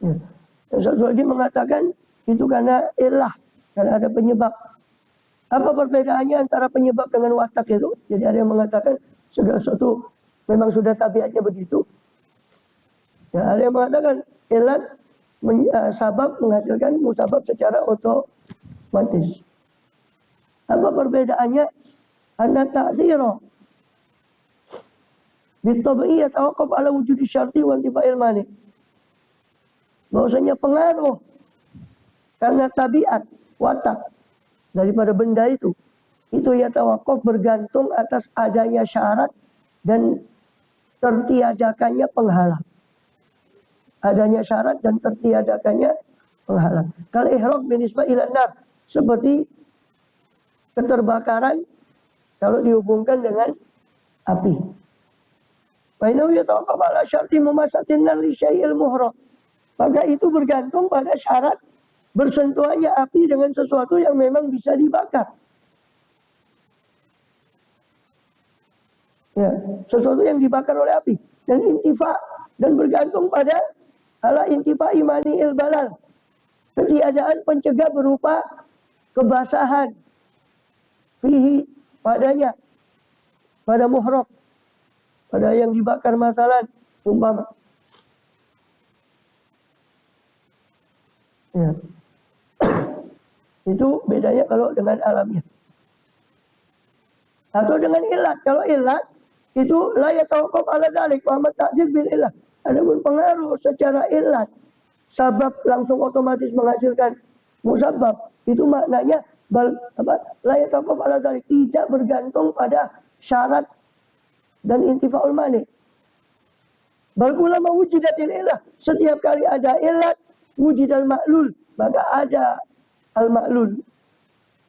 Ya. Yang satu lagi mengatakan itu karena ilah, karena ada penyebab. Apa perbedaannya antara penyebab dengan watak itu? Jadi ada yang mengatakan segala sesuatu memang sudah tabiatnya begitu. Ya, ada yang mengatakan ilat sabab menghasilkan musabab secara otomatis. Apa perbedaannya? Anna ta'thira bitabi'i yatawaqqaf ala wujudi syarti wa intifa'il mani. Bahwasanya pengaruh karena tabiat, watak daripada benda itu ya tawakuf bergantung atas adanya syarat dan tertiadakannya penghalang. Adanya syarat dan tertiadakannya penghalang. Kalau ihraq binisbah ila nar, seperti keterbakaran kalau dihubungkan dengan api. Wa innahu yatawaqqaf ala syarti mumasatin nar li syai'il muhraq. Maka itu bergantung pada syarat bersentuhannya api dengan sesuatu yang memang bisa dibakar. Ya, sesuatu yang dibakar oleh api. Dan intifa, dan bergantung pada ala intifa imani ilbalal. Ketiadaan pencegah berupa kebasahan. Fihi, padanya. Pada muhraq. Pada yang dibakar masalah, umpama. Ya. Itu bedanya kalau dengan alamiah. Atau dengan ilat. Kalau ilat itu la yatawaqqaf ala dzalik wa amma ta'dzir bil ilah. Adapun pengaruh secara ilat, sabab langsung otomatis menghasilkan musabab, itu maknanya la yatawaqqaf ala dzalik, tidak bergantung pada syarat dan intifaul mani. Bal kulama wujidatil ilah, setiap kali ada ilat wujidal ma'lul, maka ada al-ma'lul.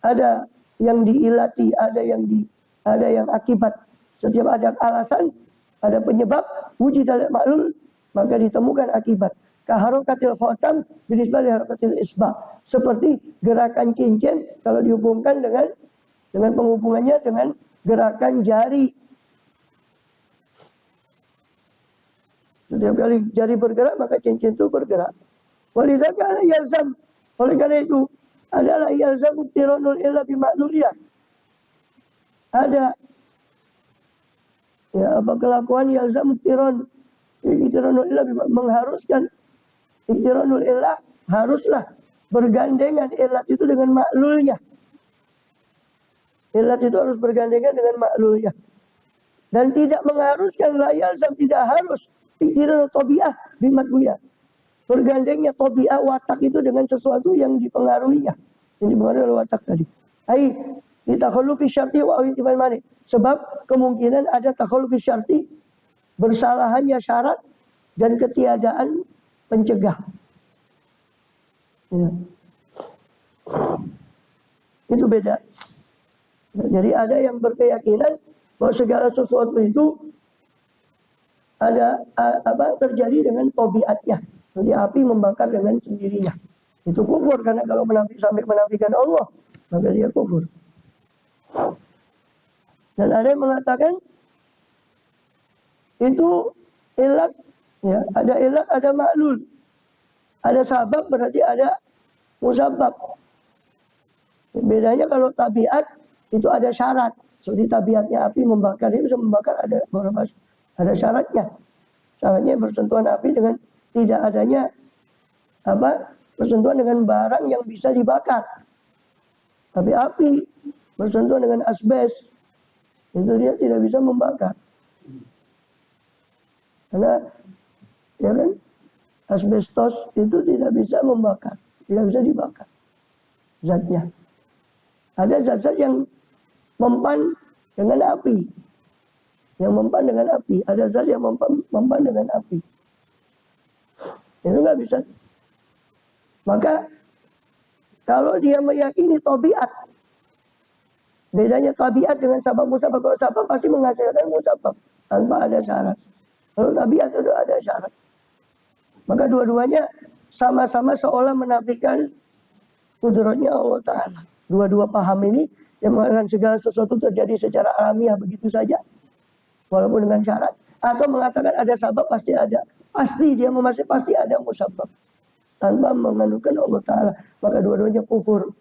Ada yang diilati, ada yang akibat. Setiap ada alasan, ada penyebab, wujidal ma'lul, maka ditemukan akibat. Kaharokatil khotam binisbah li harokatil isbah. Seperti gerakan cincin kalau dihubungkan dengan penghubungannya dengan gerakan jari. Setiap kali jari bergerak, maka cincin itu bergerak. Walidaka yalzam. Oleh karena itu adalah yalzamu tironul illa bima'luliyah. Ada ya apa kelakuan yalzamu tironul illa mengharuskan tironul illa haruslah bergandengan ilat itu dengan maklulnya. Ilat itu harus bergandengan dengan maklulnya. Dan tidak mengharuskan la yalzam, tidak harus tironul tabi'ah bimadwiyah. Bergandengnya tabi'ah watak itu dengan sesuatu yang dipengaruhinya. Yang dipengaruhi oleh watak tadi. Hai, ditakhalufi syarti wa intifal mani. Sebab kemungkinan ada takhalufi syarti, bersalahannya syarat dan ketiadaan pencegah. Ya. Itu beda. Jadi ada yang berkeyakinan bahwa segala sesuatu itu ada terjadi dengan tabiatnya. Jadi api membakar dengan sendirinya. Itu kufur, karena kalau sampai menafikan Allah, maka dia kufur. Dan ada yang mengatakan itu ilat, ya, ada ilat, ada ma'lul. Ada sabab berarti ada musabab. Bedanya kalau tabiat itu ada syarat. Seperti tabiatnya api membakar, dia bisa membakar, ada syaratnya. Syaratnya bersentuhan api dengan tidak adanya bersentuhan dengan barang yang bisa dibakar. Tapi api bersentuhan dengan asbes, itu dia tidak bisa membakar. Karena ya kan, asbestos itu tidak bisa membakar, tidak bisa dibakar zatnya. Ada zat-zat yang mempan dengan api, ada zat yang mempan dengan api. Itu nggak bisa. Maka kalau dia meyakini tabiat, bedanya tabiat dengan sabab musabab. Kalau sabab pasti menghasilkan musabab tanpa ada syarat. Kalau tabiat itu ada syarat. Maka dua-duanya sama-sama seolah menafikan kudratnya Allah Ta'ala. Dua-dua paham ini yang mengatakan segala sesuatu terjadi secara alamiah begitu saja, walaupun dengan syarat. Atau mengatakan ada sabab, pasti ada. Pasti dia pasti ada musabab. tanpa mengandungkan Allah Ta'ala, maka dua-duanya kufur.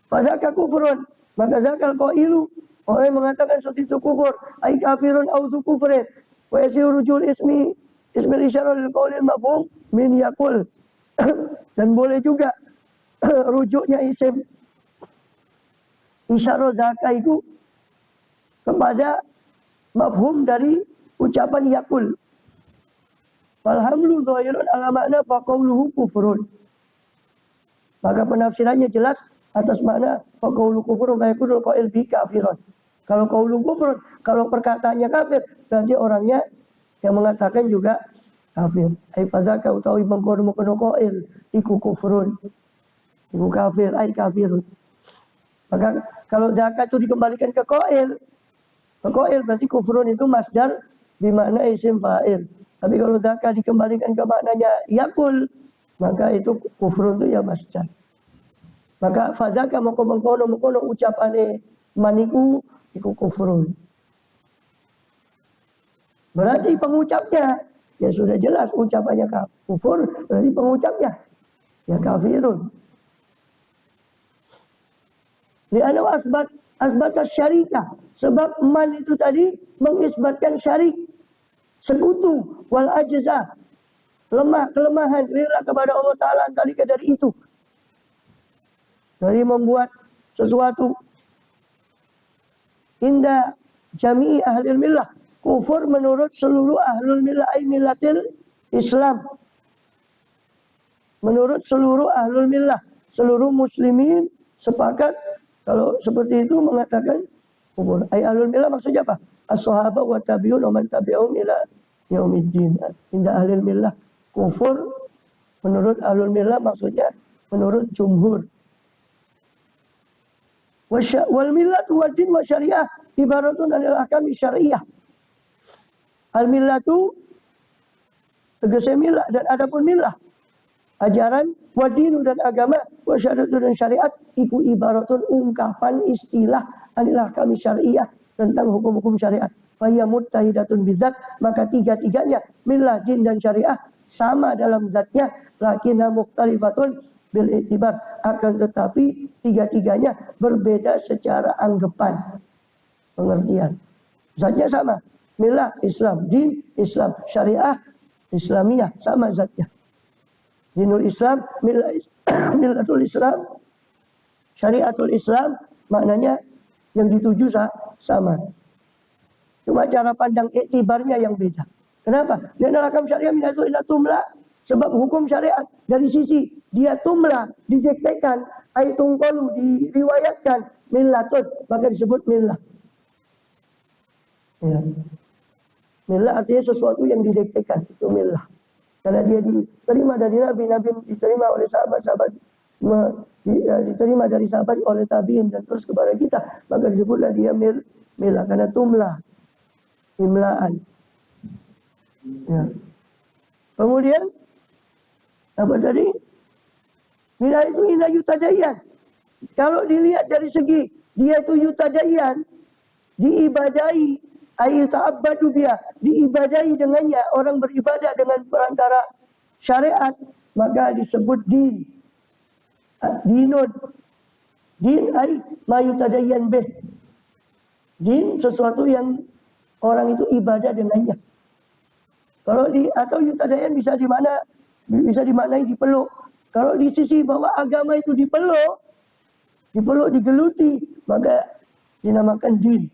Fadzaka kufrun, maka zakal qailu, orang yang mengatakan seperti itu kufur, ai kafirun au zu kufrin, wa yasiru rujul ismil isyarah lil qaulil mafhum min yakul. Dan boleh juga rujuknya isim isyarah zaka itu kepada mafhum dari ucapan yakul. Walhamlu dhahirun ala makna faqauluhu kufrun. Maka penafsirannya jelas atas makna faqaulu kufrun wa yakunul qail bi kafirun. Kalau qaulu kufrun, kalau perkataannya kafir, berarti orangnya yang mengatakan juga kafir. Ai fadzaka utawi mengkono qail iku kufrun. Iku kafir, ai kafirun. Maka kalau zakat itu dikembalikan ke qail berarti kufrun itu masdar bermakna isim fa'il. Tapi kalau zakat dikembalikan ke maknanya yakul, maka itu kufrun itu ya masdar. Maka fadzaka mengkono ucapane maniku iku kufrun. Berarti pengucapnya ya sudah jelas ucapannya kufur, berarti pengucapnya ya kafirun. Li'anna asbat syarika, sebab man itu tadi mengisbatkan syarik, sekutu, wal ajza, kelemahan lillah kepada Allah Ta'ala dari itu. Dari membuat sesuatu inda jami'i ahlil millah, kufur menurut seluruh ahlul millah ay millatil Islam. Menurut seluruh ahlul millah, seluruh muslimin sepakat kalau seperti itu mengatakan kufur. Ay ahlul millah maksudnya apa? As-sahabah wa tabi'un wa man tabi'ahum ila yaumiddin. Inda ahlul millah kufur menurut ahlul millah maksudnya menurut jumhur. Wal millatu wad din wa syariah ibaratun anil ahkam syariah. Al millatu tegese millah dan adapun millah ajaran wadinu dan agama wa syariatu dan syariat iku ibaratun ungkapan istilah anil ahkam syariah tentang hukum-hukum syariat. Fa hiya muttahidatun bidzat, maka tiga-tiganya millah, din dan syariah sama dalam zatnya, lakinna mukhtalifatun bil i'tibar, akan tetapi tiga-tiganya berbeda secara anggapan, pengertian. Zatnya sama, millah Islam, din Islam, syariah Islamiyah sama zatnya. Dinul Islam, millatul Islam, syariatul Islam, maknanya yang dituju sama. Cuma cara pandang iktibarnya yang beda. Kenapa? Karena akam syariah minatu ila tumla, sebab hukum syariat dari sisi dia tumla, dijektekan, aitungkolu, diriwayatkan, millatun, maka disebut millah. Ya. Millah artinya sesuatu yang didektekan, itu millah. Karena dia diterima dari Nabi diterima oleh sahabat-sahabat, diterima dari sahabat oleh tabi'in dan terus kepada kita, maka disebutlah dia millah, karena tumlah, imlaan. Ya. Kemudian apa tadi? Millah itu ina yutadayan. Kalau dilihat dari segi dia itu yutadayan, diibadahi, ay ta'abbadu biha, diibadahi dengannya, orang beribadah dengan perantara syariat, maka disebut din. Dinun. Din ay ma yutadayan bih. Din sesuatu yang orang itu ibadah dengannya. Kalau atau yutadayan bisa dimaknai dipeluk. Kalau di sisi bahwa agama itu dipeluk, digeluti, maka dinamakan din.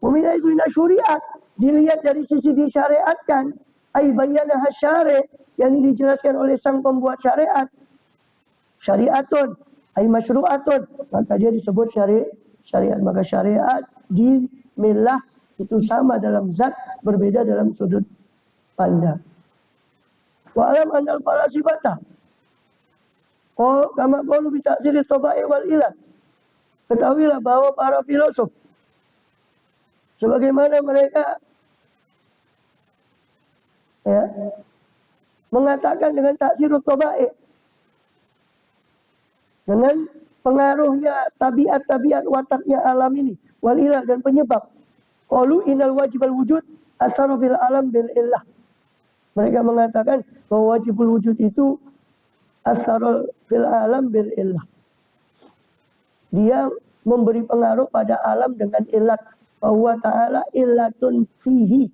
Wamina itu ina syariat, dilihat dari sisi disyariatkan, ay bayana hasyari, yang dijelaskan oleh sang pembuat syariat, syariatun, ay masyru'atun, maka dia disebut syariat. Maka syariat, din, millah itu sama dalam zat, berbeda dalam sudut pandang. Wa alam anal falasifata, kama qalu bi ta'ziri tabai wal ilah. Ketahuilah bahwa para filosof sebagaimana mereka mengatakan dengan ta'zirut tabai, dengan pengaruhnya tabiat-tabiat wataknya alam ini, wal ilah dan penyebab. Qalu innal wajibal wujud asaru bil alam bil illah. Mereka mengatakan bahwa wajibul wujud itu asarul fil alam bil illah. Dia memberi pengaruh pada alam dengan ilat. Bahwa ta'ala illatun fihi.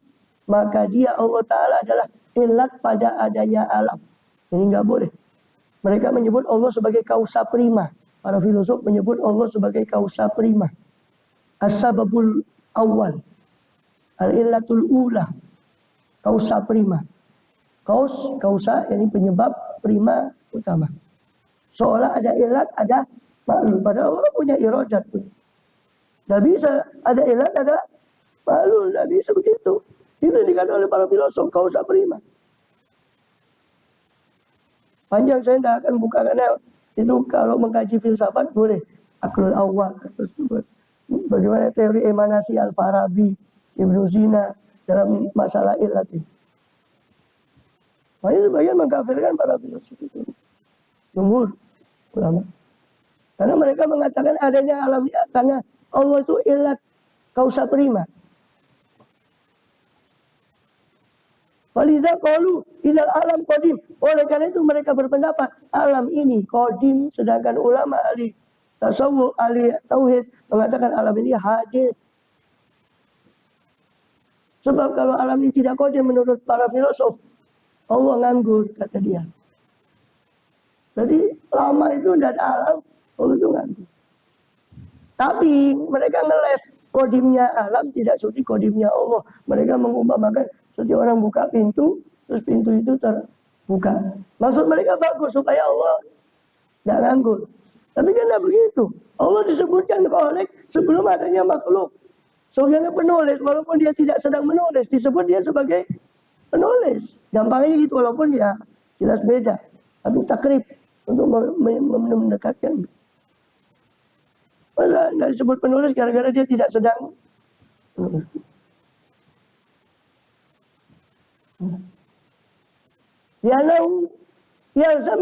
Maka dia Allah Ta'ala adalah ilat pada adanya alam. Ini nggak boleh. Mereka menyebut Allah sebagai kausa prima. Para filosof menyebut Allah sebagai kausa prima. As-sababul awal. Al-illatul ula. Kausa prima. Kausa ini penyebab, prima utama. Seolah ada ilat, ada maklul. Padahal Allah punya iradat. Tidak bisa ada ilat, ada maklul. Tidak bisa begitu. Itu dikatakan oleh para filosof, kausa prima. Panjang saya tidak akan buka karena itu kalau mengkaji filsafat boleh. Aklul awal. Bagaimana teori emanasi Al-Farabi, Ibnu Sina dalam masalah ilat ini. Makanya sebagian mengkafirkan para filosof itu. Jumhur ulama. Karena mereka mengatakan adanya alam, karena Allah itu ilat kausa prima. Walidha qalu ilal alam qadim. Oleh karena itu mereka berpendapat alam ini qadim, sedangkan ulama ahli tasawuf, ahli tauhid mengatakan alam ini hadir. Sebab kalau alam ini tidak qadim menurut para filosof, Allah nganggur, kata dia. Jadi lama itu tidak ada alam, Allah itu nganggur. Tapi mereka ngeles qadimnya alam tidak seperti qadimnya Allah. Mereka mengumpamakan seperti orang buka pintu, terus pintu itu terbuka. Maksud mereka bagus supaya Allah tidak nganggur. Tapi kan tidak begitu. Allah disebutkan khalik sebelum adanya makhluk. Soalnya penulis, walaupun dia tidak sedang menulis, disebut dia sebagai penulis. Gampangnya gitu, walaupun ya jelas beda. Tapi takrib untuk mendekatkan. Masa tidak disebut penulis gara-gara dia tidak sedang menulis. Ya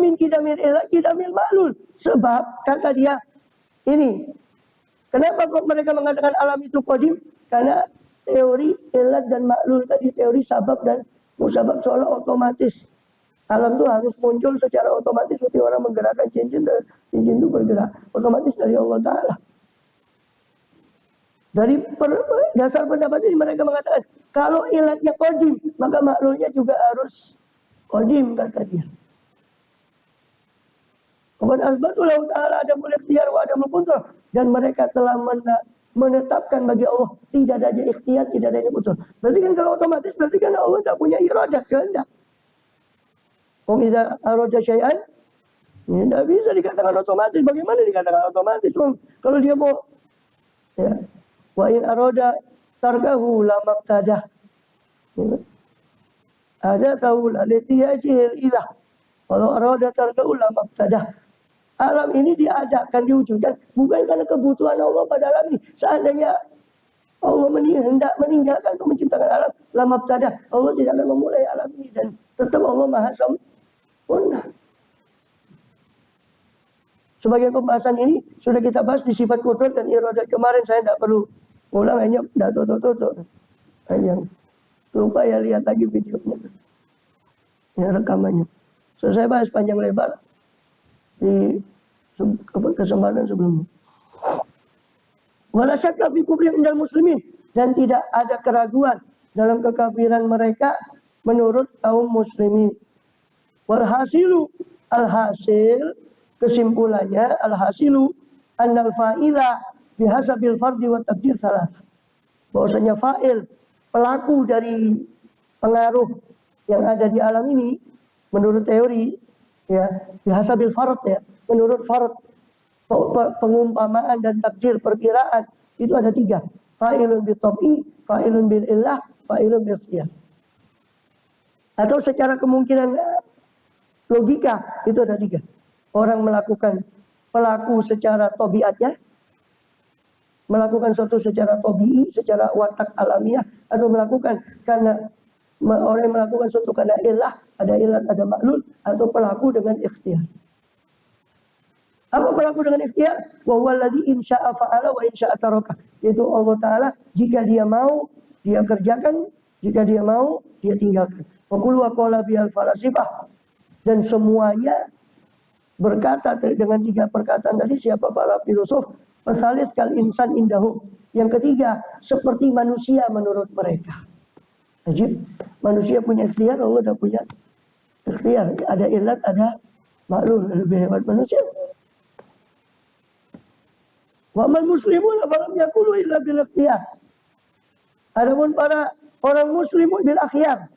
min kidamil ilah kidamil maklul. Sebab kata dia ini, kenapa kok mereka mengatakan alam itu qadim? Karena teori ilat dan maklul tadi, teori sabab dan musabab, seolah otomatis alam itu harus muncul secara otomatis seperti orang menggerakkan cincin dan cincin itu bergerak otomatis dari Allah Ta'ala. Dari dasar pendapat ini mereka mengatakan kalau ilatnya qadim maka maklulnya juga harus qadim, kata dia. Kemudian asbatullah Ta'ala ada mulai ikhtiar wa ada muqaddar, dan mereka telah menetapkan bagi Allah tidak adanya ikhtiar, tidak adanya putus. Berarti kan kalau otomatis berarti kan Allah tidak punya iradat, kehendak. Idza arada syai'an, ini tidak bisa dikatakan otomatis. Bagaimana dikatakan otomatis? Kalau dia mau, ya, wa in arada tarkahu la maqtadah. Ada tahu la litiyajil ilah. Kalau arada tarkahu la maqtadah. Alam ini diadakan, diwujudkan bukan karena kebutuhan Allah pada alam ini. Seandainya Allah hendak meninggalkan untuk menciptakan alam, la maqtadah. Allah tidak akan memulai alam ini, dan tetap Allah Maha sempurna. Sebagian pembahasan ini sudah kita bahas di sifat kudrat dan iradat kemarin, saya tidak perlu ulang, hanya dato-dato. Hanya lupa ya, lihat lagi videonya. Ini rekamannya. So, saya bahas panjang lebar di kesempatan sebelumnya. Wala syakka fi kufrihim indal muslimin, dan tidak ada keraguan dalam kekafiran mereka menurut kaum muslimin. Walhasilu, alhasil, kesimpulannya alhasilu annal fa'ila bihasabil fardi wa taqdir salah. Bahwasanya fa'il, pelaku dari pengaruh yang ada di alam ini menurut teori, ya, bihasabil fard, ya, menurut fard, pengumpamaan dan takdir, perkiraan itu ada 3. Fa'ilun bil tab'i, fa'ilun bil illah, fa'ilun bil ikhtiyar. Atau secara kemungkinan logika itu ada 3. Orang melakukan, pelaku secara tabiatnya, melakukan sesuatu secara tabi'i, secara watak alamiah, atau melakukan karena orang yang melakukan sesuatu karena ilah, ada ilat, ada maklul, atau pelaku dengan ikhtiar. Apa pelaku dengan ikhtiar? Wa huwallazi in syaa'a fa'ala wa in syaa'a taraka. Yaitu Allah Ta'ala, jika dia mau, dia kerjakan, Jika dia mau, dia tinggalkan. Wa qul wa qala bihal falasifah. Dan semuanya berkata dengan 3 perkataan tadi, siapa para filosof? Fasalis kal insan indahu. Yang ketiga, seperti manusia menurut mereka. Ajib, manusia punya ikhtiar, Allah tidak punya ikhtiar. Ada ilat, ada maklul, lebih hebat manusia. Wa man muslimun falam yaqulu illa bil ikhtiyar. Adapun para orang muslim bil akhyar.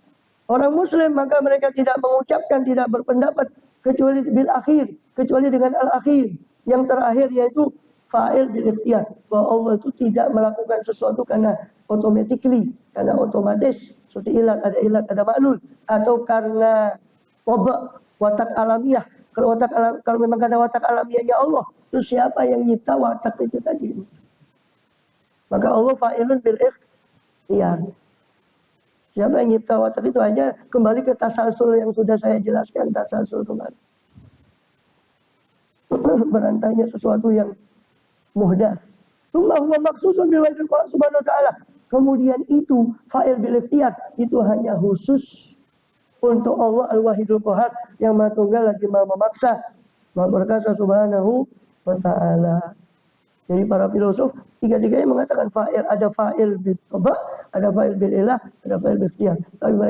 Orang muslim maka mereka tidak mengucapkan, tidak berpendapat kecuali bil akhir, kecuali dengan al-akhir. Yang terakhir yaitu fa'il bil ikhtiyar. Bahwa Allah itu tidak melakukan sesuatu karena automatically, karena otomatis, seperti ilat, ada maklul, atau karena watak alamiah. Kalau memang karena watak alamiahnya Allah, terus siapa yang nyipta watak itu tadi? Maka Allah fa'ilun bil ikhtiyar. Siapa yang nyipta watak itu hanya kembali ke tasalsul yang sudah saya jelaskan, tasalsul kemarin. Berantainya sesuatu yang muhdats. Tsumma huwa maksusun bil wahid subhanahu wa ta'ala. Kemudian itu fa'il bil ikhtiyar itu hanya khusus untuk Allah Al-Wahidul Qahhar yang Maha Tunggal lagi Maha memaksa, Maha berkasa subhanahu wa ta'ala. Jadi para filosof tiga-tiganya mengatakan fa'il, ada fa'il bil qada, ada fa'il bil ilah, ada fa'il bil ikhtiyar. Tapi mereka